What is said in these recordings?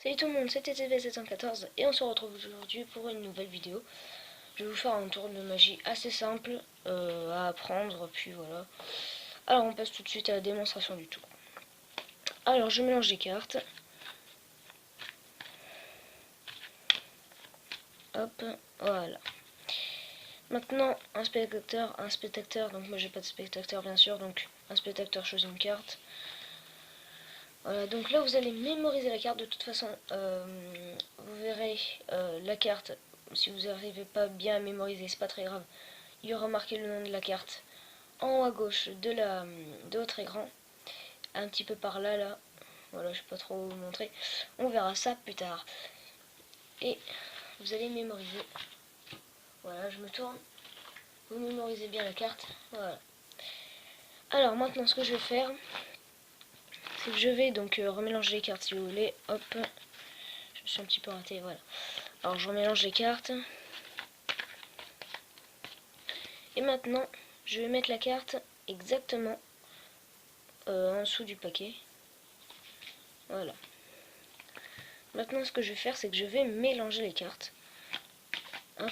Salut tout le monde, c'était TV714 et on se retrouve aujourd'hui pour une nouvelle vidéo. Je vais vous faire un tour de magie assez simple à apprendre, puis voilà. Alors on passe tout de suite à la démonstration du tour. Alors je mélange les cartes. Hop, voilà. Maintenant un spectateur, donc moi j'ai pas de spectateur bien sûr, donc un spectateur choisit une carte. Voilà, donc là vous allez mémoriser la carte. De toute façon, vous verrez la carte. Si vous n'arrivez pas bien à mémoriser, c'est pas très grave. Il y aura marqué le nom de la carte en haut à gauche de votre écran, un petit peu par là, là. Voilà, je ne vais pas trop vous montrer. On verra ça plus tard. Et vous allez mémoriser. Voilà, je me tourne. Vous mémorisez bien la carte. Voilà. Alors maintenant, ce que je vais faire, c'est que je vais donc remélanger les cartes si vous voulez. Hop, je me suis un petit peu raté. Voilà. Alors je remélange les cartes. Et maintenant, je vais mettre la carte exactement en dessous du paquet. Voilà. Maintenant, ce que je vais faire, c'est que je vais mélanger les cartes. Hop.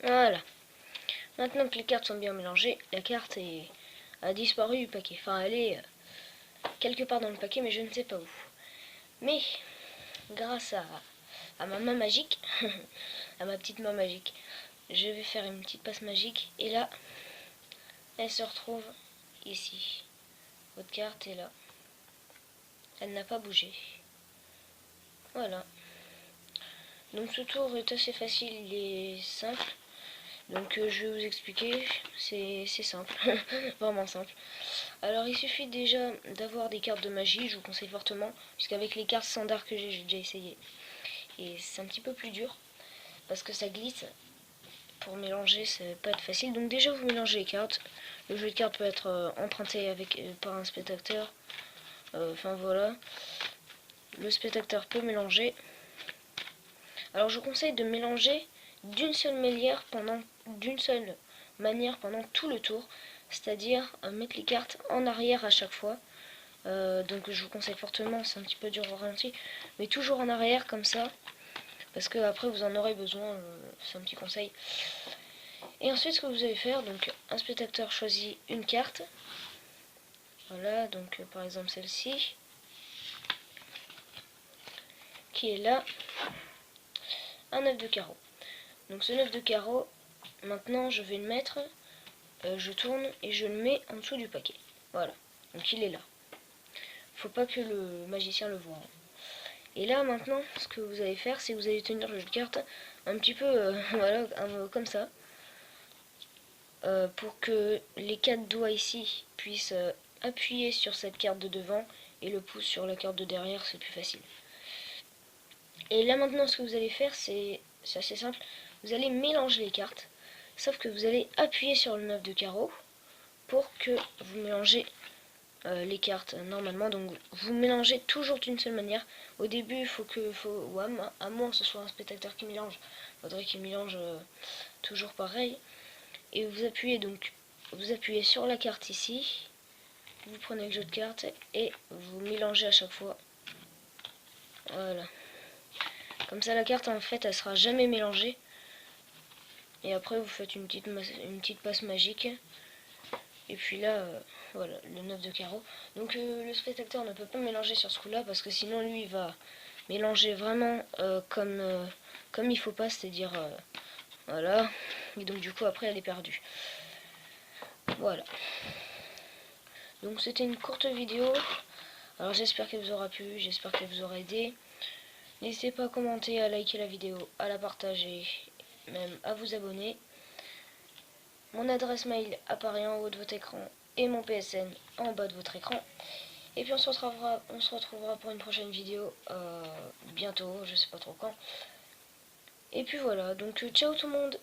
Voilà. Maintenant que les cartes sont bien mélangées, la carte a disparu du paquet. Enfin, elle est quelque part dans le paquet, mais je ne sais pas où. Mais, grâce à ma main magique, à ma petite main magique, je vais faire une petite passe magique. Et là, elle se retrouve ici. Votre carte est là. Elle n'a pas bougé. Voilà. Donc ce tour est assez facile, il est simple. Donc je vais vous expliquer, c'est simple, vraiment simple. Alors il suffit déjà d'avoir des cartes de magie, je vous conseille fortement, puisqu'avec les cartes standards que j'ai déjà essayé. Et c'est un petit peu plus dur, parce que ça glisse. Pour mélanger, ça va pas être facile. Donc déjà vous mélangez les cartes. Le jeu de cartes peut être emprunté par un spectateur. Enfin voilà. Le spectateur peut mélanger. Alors je vous conseille de mélanger d'une seule manière pendant tout le tour, c'est-à-dire mettre les cartes en arrière à chaque fois. Donc je vous conseille fortement, c'est un petit peu dur au ralenti, mais toujours en arrière comme ça, parce que après vous en aurez besoin, c'est un petit conseil. Et ensuite ce que vous allez faire, donc un spectateur choisit une carte, voilà, donc par exemple celle-ci, qui est là, un 9 de carreau. Donc ce 9 de carreau, maintenant je vais le mettre, je tourne et je le mets en dessous du paquet. Voilà, donc il est là. Faut pas que le magicien le voit. Et là maintenant, ce que vous allez faire, c'est que vous allez tenir le jeu de cartes un petit peu, voilà, comme ça, pour que les 4 doigts ici puissent appuyer sur cette carte de devant et le pouce sur la carte de derrière, c'est plus facile. Et là maintenant, ce que vous allez faire, c'est assez simple. Vous allez mélanger les cartes, sauf que vous allez appuyer sur le 9 de carreau pour que vous mélangez les cartes normalement. Donc vous mélangez toujours d'une seule manière. Au début, il faut à moins que ce soit un spectateur qui mélange, il faudrait qu'il mélange toujours pareil. Et vous appuyez sur la carte ici, vous prenez le jeu de cartes et vous mélangez à chaque fois. Voilà. Comme ça la carte en fait elle sera jamais mélangée. Et après vous faites une petite passe magique. Et puis là, voilà, le 9 de carreau. Donc le spectateur ne peut pas mélanger sur ce coup-là, parce que sinon lui il va mélanger vraiment comme il faut pas, c'est-à-dire voilà. Et donc du coup après elle est perdue. Voilà. Donc c'était une courte vidéo. Alors j'espère qu'elle vous aura plu, j'espère qu'elle vous aura aidé. N'hésitez pas à commenter, à liker la vidéo, à la partager, même à vous abonner. Mon adresse mail apparaît en haut de votre écran et mon PSN en bas de votre écran. Et puis on se retrouvera pour une prochaine vidéo bientôt, je sais pas trop quand. Et puis voilà, donc ciao tout le monde.